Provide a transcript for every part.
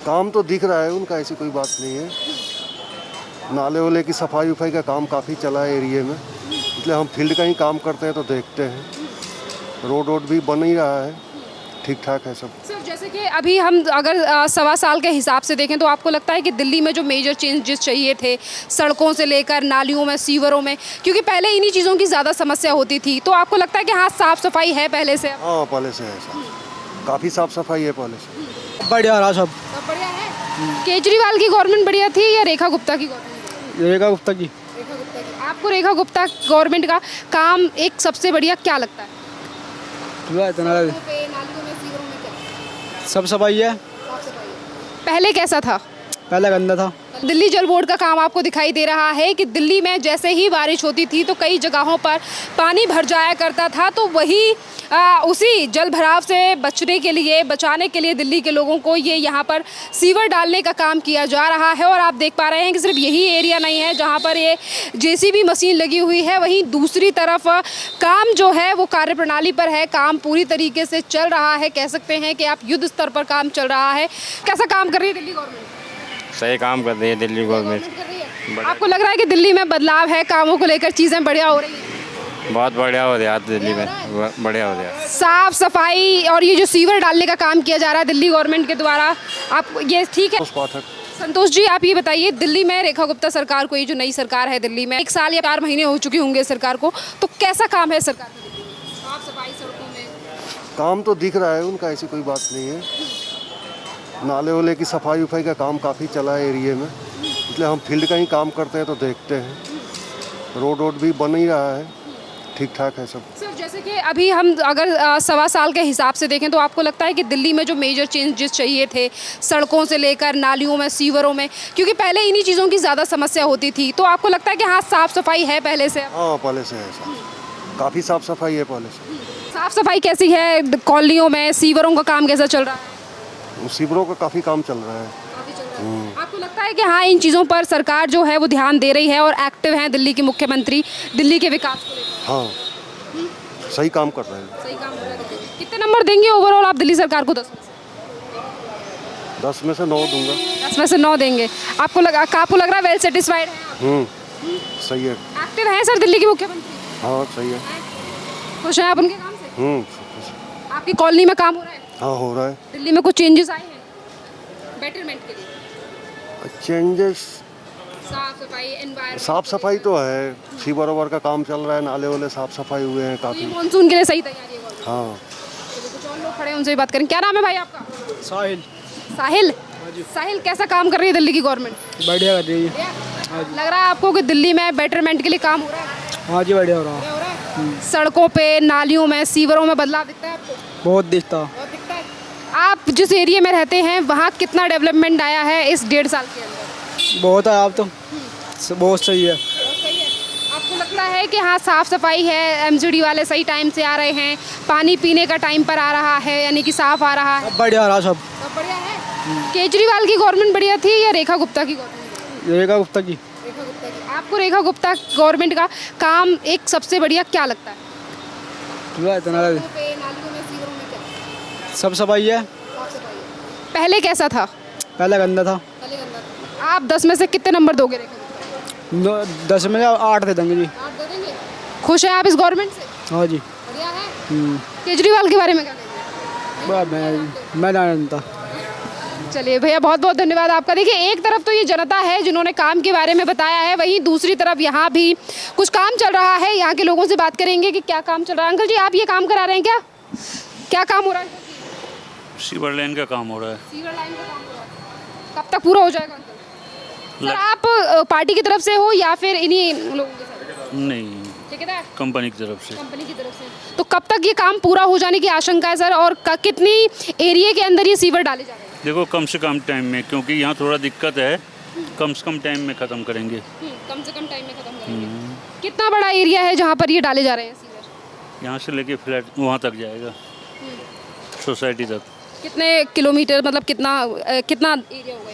काम तो दिख रहा है उनका, ऐसी कोई बात नहीं है। नाले वाले की सफाई वफाई का काम काफ़ी चला है एरिया में, इसलिए हम फील्ड का ही काम करते हैं तो देखते हैं। रोड भी बन ही रहा है, ठीक ठाक है सब। सर जैसे कि अभी हम अगर 1.25 साल के हिसाब से देखें तो आपको लगता है कि दिल्ली में जो मेजर चेंजेस चाहिए थे सड़कों से लेकर नालियों में, सीवरों में, क्योंकि पहले इन्हीं चीज़ों की ज़्यादा समस्या होती थी, तो आपको लगता है कि हाँ साफ़ सफाई है पहले से? हाँ पहले से है सर, काफ़ी साफ सफाई है पहले से। बढ़िया रहा सब। सब बढ़िया है। केजरीवाल की गवर्नमेंट बढ़िया थी या रेखा गुप्ता की गवर्नमेंट? रेखा गुप्ता की। रेखा गुप्ता की। आपको रेखा गुप्ता गवर्नमेंट का काम एक सबसे बढ़िया क्या लगता है? इतना नालियों में, सीवरों में क्या? सब सफाई है। पहले कैसा था? पहले गंदा था। दिल्ली जल बोर्ड का काम आपको दिखाई दे रहा है कि दिल्ली में जैसे ही बारिश होती थी तो कई जगहों पर पानी भर जाया करता था, तो वही उसी जल भराव से बचाने के लिए दिल्ली के लोगों को ये यहाँ पर सीवर डालने का काम किया जा रहा है। और आप देख पा रहे हैं कि सिर्फ यही एरिया नहीं है जहाँ पर ये जेसीबी मशीन लगी हुई है, वहीं दूसरी तरफ काम जो है वो कार्यप्रणाली पर है, काम पूरी तरीके से चल रहा है। कह सकते हैं कि आप युद्ध स्तर पर काम चल रहा है। कैसा काम कर रही है दिल्ली गवर्नमेंट? सही काम कर रही है दिल्ली गवर्नमेंट। आपको लग रहा है कि दिल्ली में बदलाव है, कामों को लेकर चीज़ें बढ़िया हो रही हैं? बहुत बढ़िया हो रहा है दिल्ली में, बढ़िया हो रहा है। साफ सफाई और ये जो सीवर डालने का काम किया जा रहा है दिल्ली गवर्नमेंट के द्वारा, आप ये ठीक है? संतोष जी आप ये बताइए, दिल्ली में रेखा गुप्ता सरकार को, ये जो नई सरकार है दिल्ली में 1 साल या 4 महीने हो चुके होंगे सरकार को, तो कैसा काम है सरकार का? साफ सफाई सड़कों में काम तो दिख रहा है उनका, ऐसी कोई बात नहीं है। नाले वाले की सफाई वफाई का काम काफ़ी चला है एरिया में, इसलिए हम फील्ड का ही काम करते हैं तो देखते हैं। रोड भी बन ही रहा है, ठीक ठाक है सब। सर जैसे कि अभी हम अगर 1.25 साल के हिसाब से देखें तो आपको लगता है कि दिल्ली में जो मेजर चेंजेस चाहिए थे सड़कों से लेकर नालियों में, सीवरों में, क्योंकि पहले इन्हीं चीज़ों की ज़्यादा समस्या होती थी, तो आपको लगता है कि हाँ साफ़ सफाई है पहले से? हाँ पहले से है सर, काफ़ी साफ सफाई है पहले से। साफ़ सफाई कैसी है कॉलोनियों में, सीवरों का काम कैसा चल रहा है? सीवरों का काफ़ी काम चल रहा है। आपको लगता है कि हाँ इन चीज़ों पर सरकार जो है वो ध्यान दे रही है और एक्टिव हैं दिल्ली के मुख्यमंत्री दिल्ली के विकास को लेकर? हाँ सही काम कर रहे हैं। सही काम कर रहे हैं। कितने नंबर देंगे ओवरऑल आप दिल्ली सरकार को? 10 में से 9 दूंगा। 10 में से 9 देंगे। आपको लग रहा है वेल सेटिस्फाइड है? सही है। एक्टिव हैं सर दिल्ली के मुख्यमंत्री? हाँ सही है। खुश हैं आप उनके काम से? आपकी कॉलोनी में काम हो रहा है? हाँ हो रहा है। दिल्ली में कुछ चेंजेस आए हैं बेटरमेंट के लिए? चेंजेस साफ सफाई, एनवायरनमेंट, साफ सफाई तो है, सीवर ओवर का काम चल रहा है, नाले वाले साफ सफाई हुए हैं काफ़ी। मानसून के लिए सही तैयारी है? हाँ कुछ और लोग खड़े हैं उनसे भी बात करें। क्या नाम है भाई आपका? साहिल। साहिल। साहिल कैसा काम कर रही है दिल्ली की गवर्नमेंट? बढ़िया कर रही है। लग रहा है आपको कि दिल्ली में बेटरमेंट के लिए काम हो रहा है? हाँ जी बढ़िया हो रहा है। सड़कों पे, नालियों में, सीवरों में बदलाव दिखता है आपको? बहुत दिखता। बहुत दिखता है। आप जिस एरिया में रहते हैं वहाँ कितना डेवलपमेंट आया है इस 1.5 साल के अंदर? बहुत है आप तो, बहुत सही है। आपको लगता है कि हाँ साफ सफाई है, एमसीडी वाले सही टाइम से आ रहे हैं, पानी पीने का टाइम पर आ रहा है, यानी कि साफ आ रहा है? बढ़िया रहा सब। सब बढ़िया है। केजरीवाल की गवर्नमेंट बढ़िया थी या रेखा गुप्ता की गवर्नमेंट? रेखा गुप्ता की। रेखा गुप्ता की। आपको रेखा गुप्ता गवर्नमेंट का काम एक सबसे बढ़िया क्या लगता है? इतना नालियों में, सीवरों में क्या? सब सफाई है। पहले कैसा था? पहले गंदा था। पहले गंदा था। आप 10 में से कितने नंबर दोगे रेखा गुप्ता? 10 में 8 दे देंगे जी। 8 दे देंगे। खुश हैं आप इस गवर्नमेंट से? हाँ जी। बढ़िया है। केजरीवाल के बारे में क्या कहेंगे? मैं जानता। चलिए भैया बहुत बहुत धन्यवाद आपका। देखिए एक तरफ तो ये जनता है जिन्होंने काम के बारे में बताया है, वहीं दूसरी तरफ यहाँ भी कुछ काम चल रहा है। यहाँ के लोगों से बात करेंगे कि क्या काम चल रहा है। अंकल जी आप ये काम करा रहे हैं क्या? क्या काम हो रहा है? सीवर लाइन का काम हो रहा है। सीवर लाइन का काम हो रहा है। कब तक पूरा हो जाएगा अंकल? सर आप पार्टी की तरफ से हो या फिर इन्हीं लोगों के साथ? नहीं, ठेकेदार कंपनी की तरफ से। कंपनी की तरफ से। तो कब तक ये काम पूरा हो जाने की आशंका है सर, और कितनी एरिया के अंदर ये सीवर डाले जा रहे हैं? देखो कम से कम टाइम में, क्योंकि यहाँ थोड़ा दिक्कत है, कम से कम टाइम में ख़त्म करेंगे। कम से कम टाइम में खत्म करेंगे। कितना बड़ा एरिया है जहाँ पर ये डाले जा रहे हैं सीवर? यहाँ से लेके फ्लैट वहाँ तक जाएगा, सोसाइटी तक। कितने किलोमीटर, मतलब कितना एरिया होगा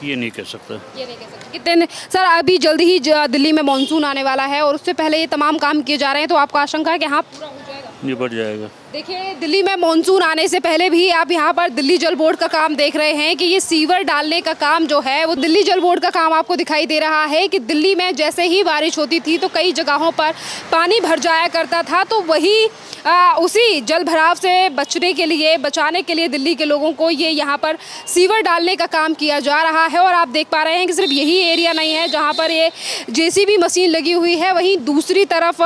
ये नहीं कह सकता। ये नहीं कह सकते कितने। सर अभी जल्दी ही दिल्ली में मानसून आने वाला है और उससे पहले ये तमाम काम किए जा रहे हैं, तो आपको आशंका है कि हाँ पूरा हो जाएगा? निपट जाएगा। देखिए, दिल्ली में मॉनसून आने से पहले भी आप यहाँ पर दिल्ली जल बोर्ड का काम देख रहे हैं कि ये सीवर डालने का काम जो है वो दिल्ली जल बोर्ड का काम आपको दिखाई दे रहा है कि दिल्ली में जैसे ही बारिश होती थी तो कई जगहों पर पानी भर जाया करता था, तो वही उसी जल भराव से बचाने के लिए दिल्ली के लोगों को ये यहाँ पर सीवर डालने का काम किया जा रहा है। और आप देख पा रहे हैं कि सिर्फ यही एरिया नहीं है जहाँ पर ये जेसीबी मशीन लगी हुई है, वहीं दूसरी तरफ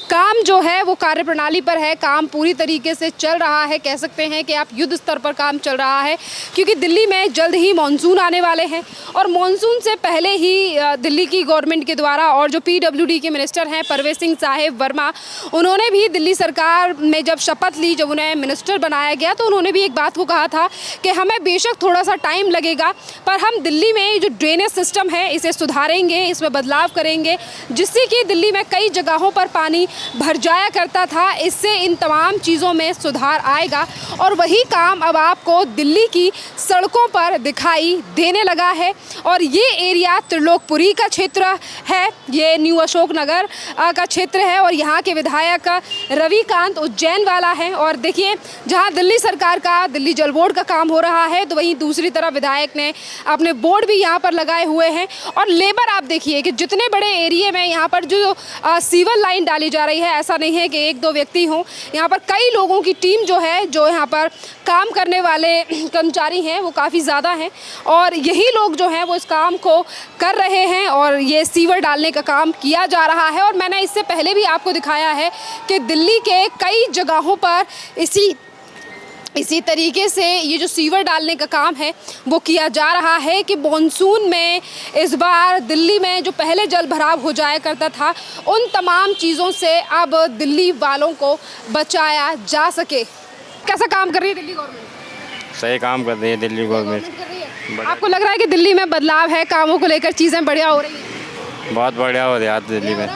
काम जो है वो कार्यप्रणाली पर है, काम पूरी तरीके से चल रहा है। कह सकते हैं कि आप युद्ध स्तर पर काम चल रहा है, क्योंकि दिल्ली में जल्द ही मॉनसून आने वाले हैं और मॉनसून से पहले ही दिल्ली की गवर्नमेंट के द्वारा और जो पीडब्ल्यूडी के मिनिस्टर हैं परवेज सिंह साहिब वर्मा, उन्होंने भी दिल्ली सरकार में जब शपथ ली, जब उन्हें मिनिस्टर बनाया गया, तो उन्होंने भी एक बात को कहा था कि हमें बेशक थोड़ा सा टाइम लगेगा पर हम दिल्ली में जो ड्रेनेज सिस्टम है इसे सुधारेंगे, इसमें बदलाव करेंगे, जिससे कि दिल्ली में कई जगहों पर पानी भर जाया करता था, इससे इन तमाम चीज़ों में सुधार आएगा। और वही काम अब आपको दिल्ली की सड़कों पर दिखाई देने लगा है। और ये एरिया त्रिलोकपुरी का क्षेत्र है, ये न्यू अशोक नगर का क्षेत्र है और यहाँ के विधायक रविकांत उज्जैन वाला है। और देखिए, जहाँ दिल्ली सरकार का दिल्ली जल बोर्ड का काम हो रहा है, तो वहीं दूसरी तरफ विधायक ने अपने बोर्ड भी यहाँ पर लगाए हुए हैं। और लेबर आप देखिए कि जितने बड़े एरिया में यहाँ पर जो सीवर लाइन डाली जा रही है, ऐसा नहीं है कि एक दो व्यक्ति हों, यहाँ पर कई लोगों की टीम जो है, जो यहाँ पर काम करने वाले कर्मचारी हैं वो काफ़ी ज़्यादा हैं और यही लोग जो हैं वो इस काम को कर रहे हैं और ये सीवर डालने का काम किया जा रहा है। और मैंने इससे पहले भी आपको दिखाया है कि दिल्ली के कई जगहों पर इसी तरीके से ये जो सीवर डालने का काम है वो किया जा रहा है कि मॉनसून में इस बार दिल्ली में जो पहले जल भराव हो जाया करता था, उन तमाम चीज़ों से अब दिल्ली वालों को बचाया जा सके। कैसा काम कर रही है दिल्ली गवर्नमेंट? सही काम कर रही है दिल्ली गवर्नमेंट। कर रही है। आपको लग रहा है कि दिल्ली में बदलाव है, कामों को लेकर चीज़ें बढ़िया हो रही हैं? बहुत बढ़िया हो रहा है दिल्ली में,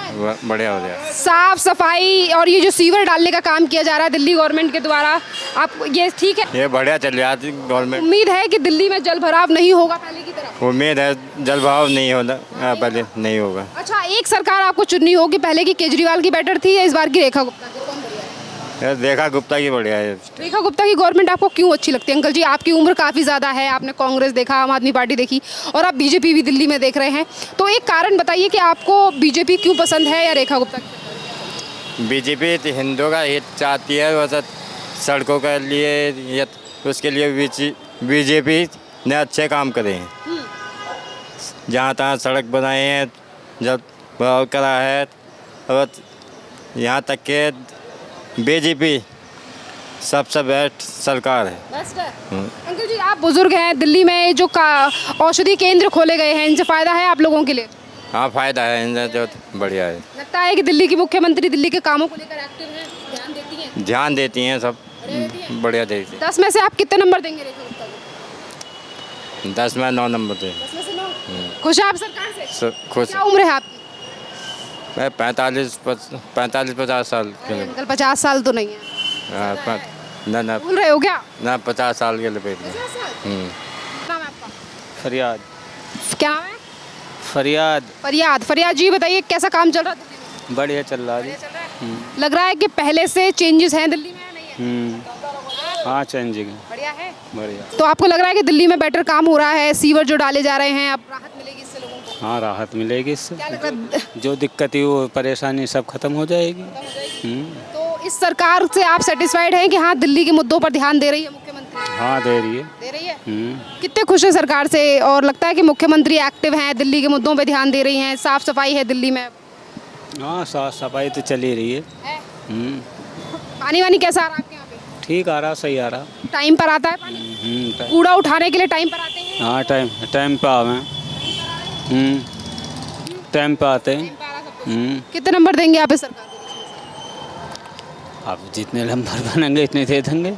बढ़िया हो रहा है। साफ सफाई और ये जो सीवर डालने का काम किया जा रहा है दिल्ली गवर्नमेंट के द्वारा, आप ये ठीक है? ये बढ़िया चल रहा है गवर्नमेंट। उम्मीद है कि दिल्ली में जल भराव नहीं होगा पहले की तरह? उम्मीद है जल भराव नहीं होगा, पहले नहीं होगा। अच्छा, एक सरकार आपको चुननी होगी, पहले की केजरीवाल की बेटर थी या इस बार की रेखा गुप्ता की? कौन बढ़िया है? रेखा गुप्ता की बढ़िया है। रेखा गुप्ता की गवर्नमेंट आपको क्यों अच्छी लगती है? अंकल जी, आपकी उम्र काफ़ी ज़्यादा है, आपने कांग्रेस देखा, आम आदमी पार्टी देखी और आप बीजेपी भी दिल्ली में देख रहे हैं, तो एक कारण बताइए कि आपको बीजेपी क्यों पसंद है या रेखा गुप्ता? बीजेपी हिंदुओं का हित चाहती है, वैसे सड़कों के लिए या उसके लिए बीजेपी ने अच्छे काम करे हैं। जहाँ तहाँ सड़क बनाए हैं, जब बहाव करा है, और यहाँ तक के बीजेपी सबसे बेस्ट सरकार है। बेस्ट है। अंकल जी, आप बुजुर्ग हैं, दिल्ली में जो औषधि केंद्र खोले गए हैं, इनसे फ़ायदा है आप लोगों के लिए? हाँ, फ़ायदा है, इनसे जो बढ़िया है। लगता है कि दिल्ली की मुख्यमंत्री दिल्ली के कामों को लेकर एक्टिव हैं, ध्यान देती हैं? ध्यान देती हैं, सब बढ़िया देती हैं। 10 में से आप कितने नंबर देंगे रेखा गुप्ता को? 10 में 9 नंबर दे। 10 में से 9? खुश हैं आप सरकार से? खुश। क्या उम्र है आपकी? मैं 45-50 साल के लिए। अंकल 50 साल तो नहीं है। ना भूल रहे हो क्या? ना 50 साल के लिए पेट में। 50 साल? नाम है आपका? फरियाद। क्या नाम है? फरियाद। फरियाद जी, बताइए कैसा काम चल रहा है दिल्ली में? बढ़िया चल रहा है। लग रहा है कि पहले से चेंजेस हैं दिल्ली में या नहीं है? हाँ, चेंजिंग बढ़िया है। बढ़िया। तो आपको लग रहा है कि दिल्ली में बेटर काम हो रहा है, सीवर जो डाले जा रहे हैं, अब राहत मिलेगी इससे लोगों को? हाँ, राहत मिलेगी इससे। क्या लग रहा है? जो दिक्कत थी वो परेशानी सब खत्म हो जाएगी। तो इस सरकार से आप सेटिस्फाइड हैं कि हाँ दिल्ली के मुद्दों पर ध्यान दे रही है मुख्यमंत्री? हाँ, दे रही है। दे रही है। कितने खुश हैं सरकार से और लगता है कि मुख्यमंत्री एक्टिव हैं, दिल्ली के मुद्दों पर ध्यान दे रही हैं, साफ सफाई है दिल्ली में? हाँ, साफ सफाई तो चल ही रही है। पानी वानी कैसा आ रहा है आपके यहाँ पे? ठीक आ रहा, सही आ रहा। टाइम पर आता है पानी? कूड़ा उठाने के लिए टाइम पर आते हैं? हाँ, टाइम पे आवे। टाइम पे आते हैं। कितने नंबर देंगे आप इस सरकार को? आप जितने नंबर बनेंगे इतने दे देंगे।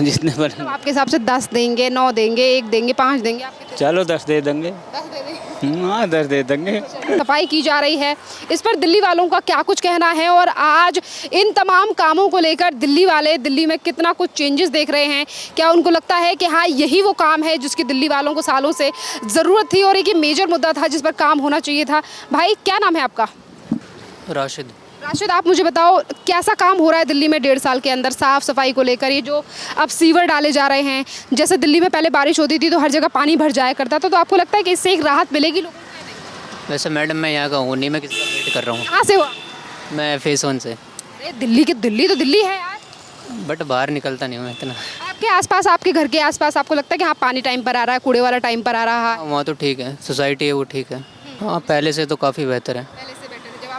जितने बनेंगे। आपके हिसाब से 10 देंगे, 9 देंगे, 1 देंगे, 5 देंगे? आप कितने? चलो 10 दे देंगे। 10 दे देंगे। हाँ, 10 दे देंगे। सफाई की जा रही है, इस पर दिल्ली वालों का क्या कुछ कहना है और आज इन तमाम कामों को लेकर दिल्ली वाले दिल्ली में कितना कुछ चेंजेस देख रहे हैं? क्या उनको लगता है कि हाँ यही वो काम है जिसकी दिल्ली वालों को सालों से ज़रूरत थी और एक ये मेजर मुद्दा था जिस पर काम होना चाहिए था? भाई, क्या नाम है आपका? राशिद। राशिद, आप मुझे बताओ कैसा काम हो रहा है दिल्ली में 1.5 साल के अंदर साफ सफाई को लेकर? ये जो अब सीवर डाले जा रहे हैं, जैसे दिल्ली में पहले बारिश होती थी तो हर जगह पानी भर जाया करता था, तो आपको लगता है कि इससे एक राहत मिलेगी लोगों को? वैसे मैडम मैं यहाँ का हूँ नहीं, मैं किसी का वेट कर रहा हूँ। कहाँ से हो आप? मैं फेस 1 से, अरे दिल्ली तो दिल्ली है यार। बट बाहर निकलता नहीं हूँ मैं इतना। आपके आसपास, आपके घर के आसपास आपको लगता है कि हाँ पानी टाइम पर आ रहा है, कूड़े वाला टाइम पर आ रहा है? वहाँ तो ठीक है, सोसाइटी है वो ठीक है। हाँ पहले से तो काफ़ी बेहतर है। पहले से